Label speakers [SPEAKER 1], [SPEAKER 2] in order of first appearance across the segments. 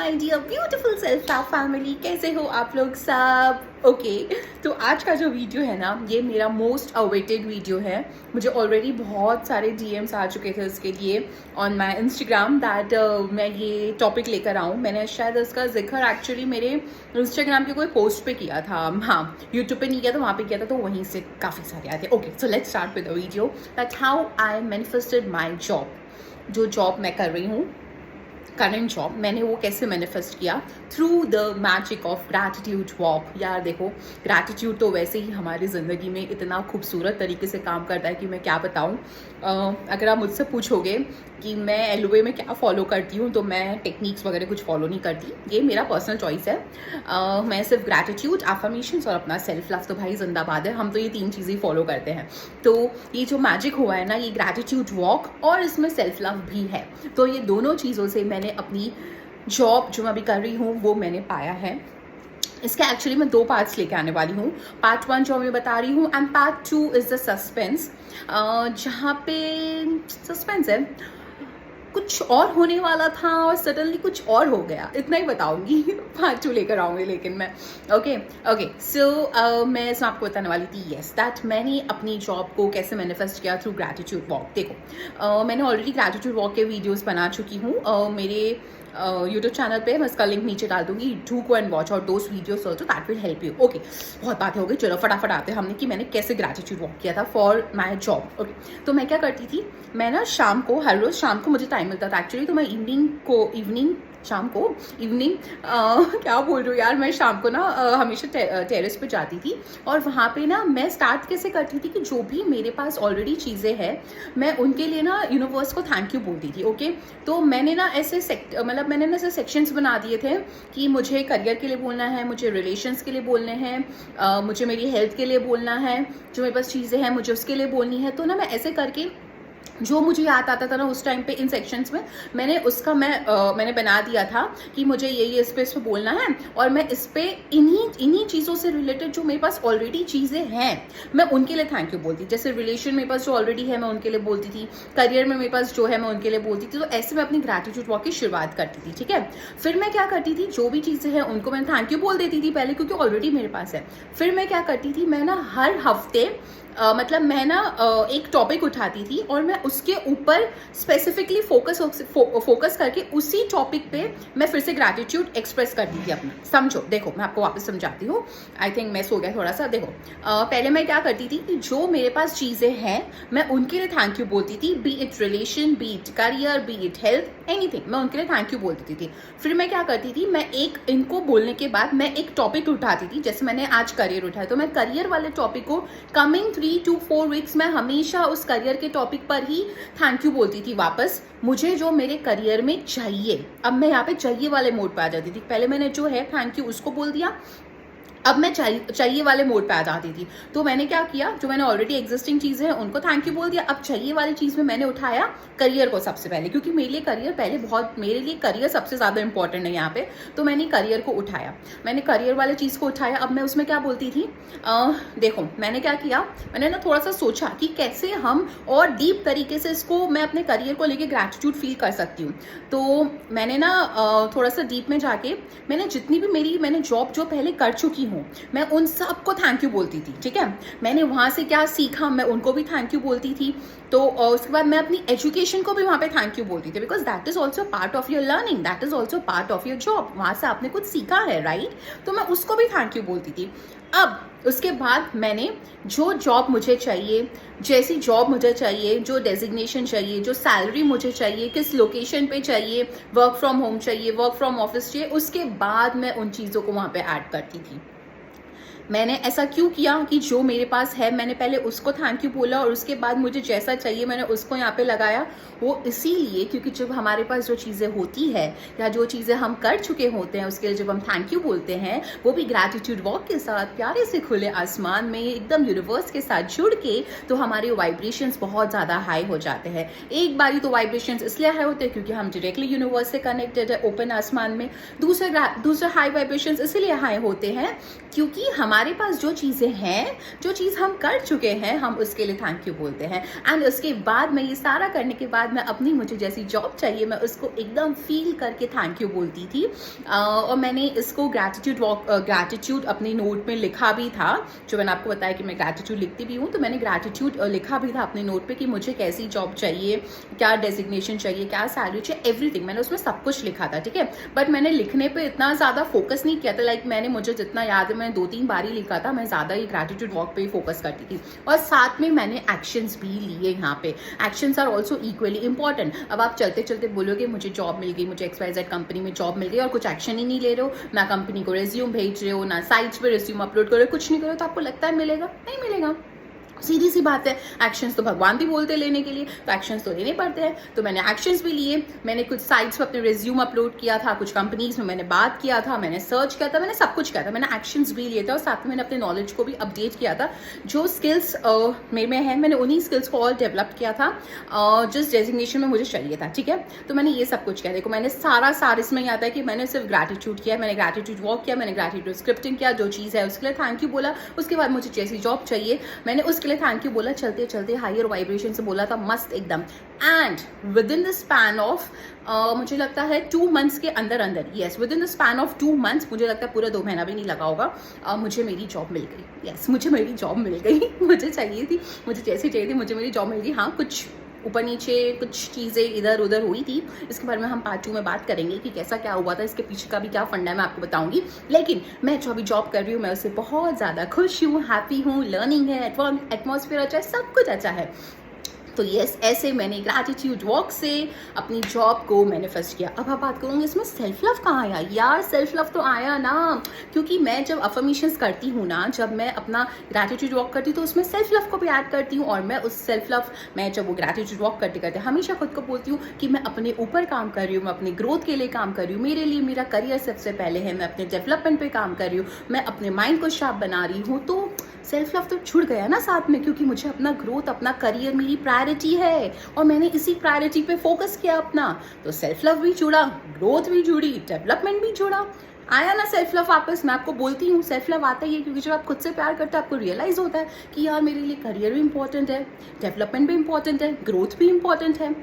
[SPEAKER 1] My dear beautiful self love family, कैसे हो आप लोग सब? ओके तो आज का जो वीडियो है ना, ये मेरा मोस्ट अवेटेड वीडियो है। मुझे ऑलरेडी बहुत सारे डीएम्स आ चुके थे इसके लिए ऑन माय इंस्टाग्राम दैट मैं ये टॉपिक लेकर आऊँ। मैंने शायद इसका जिक्र एक्चुअली मेरे इंस्टाग्राम के कोई पोस्ट पे किया था, हाँ यूट्यूब पे नहीं किया था, वहाँ पे किया था, तो वहीं से काफ़ी सारे आए थे। Okay so let's start with the video that how I manifested my job. जो जॉब मैं कर रही हूँ, करंट जॉब, मैंने वो कैसे मैनिफेस्ट किया through the magic of gratitude walk. यार देखो, ग्रैटिट्यूड तो वैसे ही हमारी ज़िंदगी में इतना खूबसूरत तरीके से काम करता है कि मैं क्या बताऊँ। अगर आप मुझसे पूछोगे कि मैं एलओए में क्या फॉलो करती हूँ, तो मैं टेक्निक्स वगैरह कुछ फॉलो नहीं करती, ये मेरा पर्सनल चॉइस है। मैं सिर्फ ग्रैटिट्यूड, एफर्मेशंस और अपना सेल्फ लव, तो भाई जिंदाबाद है, हम तो ये तीन चीज़ें फॉलो करते हैं। तो ये जो मैजिक हुआ है ना, ये ग्रैटिट्यूड वॉक और इसमें सेल्फ लव भी है। तो ये दोनों चीज़ों से मैंने अपनी जॉब जो मैं अभी कर रही हूँ वो मैंने पाया है। इसके एक्चुअली मैं 2 पार्ट्स लेके आने वाली हूँ। पार्ट 1 जो मैं बता रही हूँ and part 2 is the suspense, जहाँ पे सस्पेंस है, कुछ और होने वाला था और सडनली कुछ और हो गया, इतना ही बताऊंगी। पार्ट 2 लेकर आऊंगी लेकिन मैं। ओके सो मैं इसमें आपको बताने वाली थी यस दैट मैंने अपनी जॉब को कैसे मैनिफेस्ट किया थ्रू ग्रैटिट्यूड वॉक। देखो मैंने ऑलरेडी ग्रैटिट्यूड वॉक के वीडियोस बना चुकी हूँ मेरे यूट्यूब चैनल पे। मैं इसका लिंक नीचे डाल दूंगी, do go and watch out those videos also, that will help you. Okay बहुत बातें हो गई, चलो फटाफट आते हैं हमने कि मैंने कैसे ग्रैटिट्यूड वॉक किया था फॉर माई जॉब। ओके तो मैं क्या करती थी, मैं ना शाम को, हर रोज़ शाम को मुझे टाइम मिलता था एक्चुअली, तो मैं इवनिंग क्या बोल रही हूँ यार, मैं शाम को ना हमेशा टेरेस पे जाती थी और वहाँ पे ना मैं स्टार्ट कैसे करती थी कि जो भी मेरे पास ऑलरेडी चीज़ें हैं मैं उनके लिए ना यूनिवर्स को थैंक यू बोलती थी। ओके तो मैंने ना ऐसे मैंने ना ऐसे सेक्शंस बना दिए थे कि मुझे करियर के लिए बोलना है, मुझे रिलेशंस के लिए बोलने हैं, मुझे मेरी हेल्थ के लिए बोलना है, जो मेरे पास चीज़ें हैं मुझे उसके लिए बोलनी है। तो ना मैं ऐसे करके जो मुझे याद आता था ना उस टाइम पे इन सेक्शंस में, मैंने बना दिया था कि मुझे ये इस पे बोलना है और मैं इस पे इन्हीं चीज़ों से रिलेटेड जो मेरे पास ऑलरेडी चीज़ें हैं मैं उनके लिए थैंक यू बोलती थी। जैसे रिलेशन मेरे पास जो ऑलरेडी है मैं उनके लिए बोलती थी, करियर में मेरे पास जो है मैं उनके लिए बोलती थी। तो ऐसे मैं अपनी ग्रैटिट्यूड वॉक की शुरुआत करती थी। ठीक है, फिर मैं क्या करती थी, जो भी चीज़ें हैं उनको मैं थैंक यू बोल देती थी पहले, क्योंकि ऑलरेडी मेरे पास है। फिर मैं क्या करती थी, मैं ना हर हफ्ते मतलब मैं ना एक टॉपिक उठाती थी और मैं उसके ऊपर स्पेसिफिकली फोकस करके उसी टॉपिक पे मैं फिर से ग्रैटिट्यूड एक्सप्रेस करती थी अपना। समझो, देखो मैं आपको वापस समझाती हूँ। आई थिंक मैं सो गया थोड़ा सा। देखो पहले मैं क्या करती थी कि जो मेरे पास चीज़ें हैं मैं उनके लिए थैंक यू बोलती थी, B it relation, B it career, B it health, anything, मैं उनके लिए थैंक यू बोलती थी। फिर मैं क्या करती थी, मैं इनको बोलने के बाद मैं एक टॉपिक उठाती थी। जैसे मैंने आज करियर उठाया तो मैं करियर वाले टॉपिक को कमिंग 3 to 4 वीक्स मैं हमेशा उस करियर के टॉपिक पर ही थैंक यू बोलती थी वापस, मुझे जो मेरे करियर में चाहिए। अब मैं यहाँ पे चाहिए वाले मोड पे आ जाती थी। पहले मैंने जो है थैंक यू उसको बोल दिया, अब मैं चाहिए वाले मोड पे आ जाती थी। तो मैंने क्या किया, जो मैंने ऑलरेडी एग्जिस्टिंग चीज़ें हैं उनको थैंक यू बोल दिया। अब चाहिए वाली चीज़ में मैंने उठाया करियर को सबसे पहले, क्योंकि मेरे लिए करियर सबसे ज़्यादा इंपॉर्टेंट है यहाँ पे। तो मैंने करियर को उठाया, मैंने करियर वाले चीज़ को उठाया। अब मैं उसमें क्या बोलती थी, देखो मैंने क्या किया, मैंने ना थोड़ा सा सोचा कि कैसे हम और डीप तरीके से इसको मैं अपने करियर को लेके ग्रैटिट्यूड फील कर सकती हूँ। तो मैंने ना थोड़ा सा डीप में जाके मैंने जितनी भी मैंने जॉब जो पहले कर चुकी हूँ मैं उन सबको थैंक यू बोलती थी। ठीक है, मैंने वहाँ से क्या सीखा मैं उनको भी थैंक यू बोलती थी। तो उसके बाद मैं अपनी एजुकेशन को भी वहाँ पे थैंक यू बोलती थी, because that is also part of your learning, that is also part of your job, वहाँ से आपने कुछ सीखा है, राइट। तो मैं उसको भी थैंक यू बोलती थी। अब उसके बाद मैंने जो जॉब मुझे चाहिए, जैसी जॉब मुझे चाहिए, जो डेजिग्नेशन चाहिए, जो सैलरी मुझे चाहिए, किस लोकेशन पे चाहिए, वर्क फ्रॉम होम चाहिए, वर्क फ्रॉम ऑफिस चाहिए, उसके बाद मैं उन चीज़ों को वहाँ पे ऐड करती थी। मैंने ऐसा क्यों किया कि जो मेरे पास है मैंने पहले उसको थैंक यू बोला और उसके बाद मुझे जैसा चाहिए मैंने उसको यहाँ पे लगाया। वो इसीलिए क्योंकि जब हमारे पास जो चीज़ें होती है या जो चीज़ें हम कर चुके होते हैं उसके लिए जब हम थैंक यू बोलते हैं, वो भी ग्रैटिट्यूड वॉक के साथ प्यारे से खुले आसमान में एकदम यूनिवर्स के साथ जुड़ के, तो हमारे वाइब्रेशंस बहुत ज़्यादा हाई हो जाते हैं। एक बारी तो वाइब्रेशंस इसलिए हाई होते हैं क्योंकि हम डायरेक्टली यूनिवर्स से कनेक्टेड है ओपन आसमान में। दूसरा हाई वाइब्रेशंस इसीलिए हाई होते हैं क्योंकि हमारे पास जो चीज़ें हैं, जो चीज़ हम कर चुके हैं, हम उसके लिए थैंक यू बोलते हैं। एंड उसके बाद मैं ये सारा करने के बाद मैं अपनी मुझे जैसी जॉब चाहिए मैं उसको एकदम फील करके थैंक यू बोलती थी। और मैंने इसको ग्रैटिट्यूड अपनी नोट में लिखा भी था, जो मैंने आपको बताया कि मैं ग्रैटिट्यूड लिखती भी हूँ, तो मैंने ग्रैटिट्यूड लिखा भी था अपने नोट पे कि मुझे कैसी जॉब चाहिए, क्या डेजिग्नेशन चाहिए, क्या सैलरी चाहिए, एवरीथिंग मैंने उसमें सब कुछ लिखा था, ठीक है। बट मैंने लिखने पे इतना ज़्यादा फोकस नहीं किया था, लाइक मैंने मुझे जितना याद है मैंने 2-3 बार ही लिखा था, मैं ज़्यादा ही ग्रैटिट्यूड वॉक पे ही फोकस करती थी। और साथ में मैंने एक्शंस भी लिए यहाँ पे। Actions are also equally important. अब आप चलते चलते बोलोगे मुझे जॉब मिल गई, मुझे XYZ कंपनी में जॉब मिल गई और कुछ एक्शन ही नहीं ले रहे हो, ना कंपनी को रिज्यूम भेज रहे हो, ना साइट्स पे रिज्यूम अपलोड कर रहे हो, कुछ नहीं कर रहे हो, तो आपको लगता है मिलेगा? नहीं मिलेगा। सीधी सी बात है, एक्शंस तो भगवान भी बोलते हैं लेने के लिए, तो एक्शंस तो लेने पड़ते हैं। तो मैंने एक्शंस भी लिए, मैंने कुछ साइट्स पे अपने रिज्यूम अपलोड किया था, कुछ कंपनीज में मैंने बात किया था, मैंने सर्च किया था, मैंने सब कुछ किया था, मैंने एक्शंस भी लिए थे और साथ में मैंने अपने नॉलेज को भी अपडेट किया था। जो स्किल्स मेरे में है मैंने उन्हीं स्किल्स को और डेवलप किया था जिस डेजिग्नेशन में मुझे चाहिए था, ठीक है। तो मैंने ये सब कुछ किया। देखो मैंने सारा इसमें ही आता है कि मैंने सिर्फ ग्रैटिट्यूड किया, मैंने ग्रैटिट्यूड वॉक किया, मैंने ग्रैटिट्यूड स्क्रिप्टिंग किया, जो चीज़ है उसके लिए थैंक यू बोला, उसके बाद मुझे जैसी जॉब चाहिए मैंने उसके लिए थैंक यू बोला, चलते चलते हायर वाइब्रेशन से बोला था, मस्त एकदम। And with in the span of मुझे लगता है 2 मंथ्स के अंदर yes with in the span of 2 months, मुझे लगता है पूरा 2 महीना भी नहीं लगा होगा, मुझे मेरी जॉब मिल गई। यस मुझे मेरी जॉब मिल गई मुझे चाहिए थी, मुझे जैसी चाहिए थी, मुझे मेरी जॉब मिल गई। हाँ कुछ ऊपर नीचे कुछ चीज़ें इधर उधर हुई थी, इसके बारे में हम पार्ट 2 में बात करेंगे कि कैसा क्या हुआ था, इसके पीछे का भी क्या फंडा है मैं आपको बताऊंगी। लेकिन मैं जो अभी जॉब कर रही हूँ मैं उससे बहुत ज़्यादा खुश हूँ, हैप्पी हूँ, लर्निंग है, एटमॉस्फेयर अच्छा है, सब कुछ अच्छा है। तो यस ऐसे मैंने ग्रैटिट्यूड वॉक से अपनी जॉब को मैनिफेस्ट किया। अब आप बात करूँगी इसमें सेल्फ लव कहाँ आया? यार सेल्फ लव तो आया ना, क्योंकि मैं जब अफर्मेशंस करती हूँ ना, जब मैं अपना ग्रैटिट्यूड वॉक करती हूँ तो उसमें सेल्फ लव को भी ऐड करती हूँ। और मैं उस सेल्फ लव मैं जब वो ग्रैटिट्यूड वॉक करते करते हमेशा खुद को बोलती हूँ कि मैं अपने ऊपर काम कर रही हूँ, मैं अपने ग्रोथ के लिए काम कर रही हूँ, मेरे लिए मेरा करियर सबसे पहले है, मैं अपने डेवलपमेंट पे काम कर रही हूँ, मैं अपने माइंड को शार्प बना रही हूँ। तो सेल्फ लव तो छुड़ गया ना साथ में, क्योंकि मुझे अपना ग्रोथ, अपना करियर मेरी प्रायोरिटी है और मैंने इसी प्रायोरिटी पे फोकस किया अपना। तो सेल्फ लव भी जुड़ा, ग्रोथ भी जुड़ी, डेवलपमेंट भी जुड़ा, आया ना सेल्फ लव वापस। मैं आपको बोलती हूँ सेल्फ लव आता ही है, क्योंकि जब आप खुद से प्यार करते हो आपको रियलाइज होता है कि यार मेरे लिए करियर भी इंपॉर्टेंट है, डेवलपमेंट भी इंपॉर्टेंट है, ग्रोथ भी इंपॉर्टेंट है।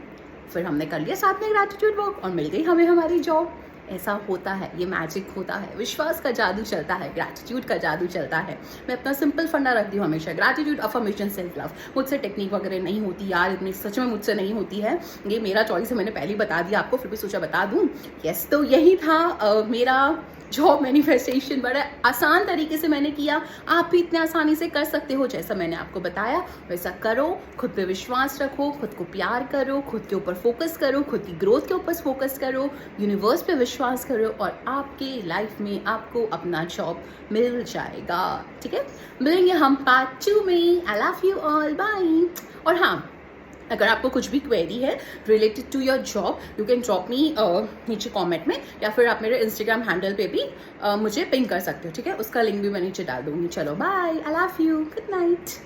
[SPEAKER 1] फिर हमने कर लिया साथ में ग्रैटिट्यूड वर्क और मिल गई हमें हमारी जॉब। ऐसा होता है, ये मैजिक होता है, विश्वास का जादू चलता है, ग्रैटिट्यूड का जादू चलता है। मैं अपना सिंपल फंडा रखती हूँ हमेशा, ग्रैटिट्यूड, अफर्मेशन, सेल्फ लव। मुझसे टेक्निक वगैरह नहीं होती यार, इतनी सच में मुझसे नहीं होती है, ये मेरा चॉइस है, मैंने पहले ही बता दिया आपको, फिर भी सोचा बता दूँ। यस तो यही था मेरा जॉब मैनिफेस्टेशन। बड़ा आसान तरीके से मैंने किया, आप भी इतने आसानी से कर सकते हो, जैसा मैंने आपको बताया वैसा करो, खुद पे विश्वास रखो, खुद को प्यार करो, खुद के ऊपर फोकस करो, खुद की ग्रोथ के ऊपर फोकस करो, यूनिवर्स पे विश्वास करो और आपके लाइफ में आपको अपना जॉब मिल जाएगा। ठीक है, मिलेंगे हम पार्ट 2 में। I love you all, bye. और हाँ, अगर आपको कुछ भी क्वेरी है related to your job, you can drop me नीचे कमेंट में, या फिर आप मेरे इंस्टाग्राम हैंडल पे भी मुझे पिंग कर सकते हो, ठीक है। उसका लिंक भी मैं नीचे डाल दूंगी। चलो bye, I love you, good night.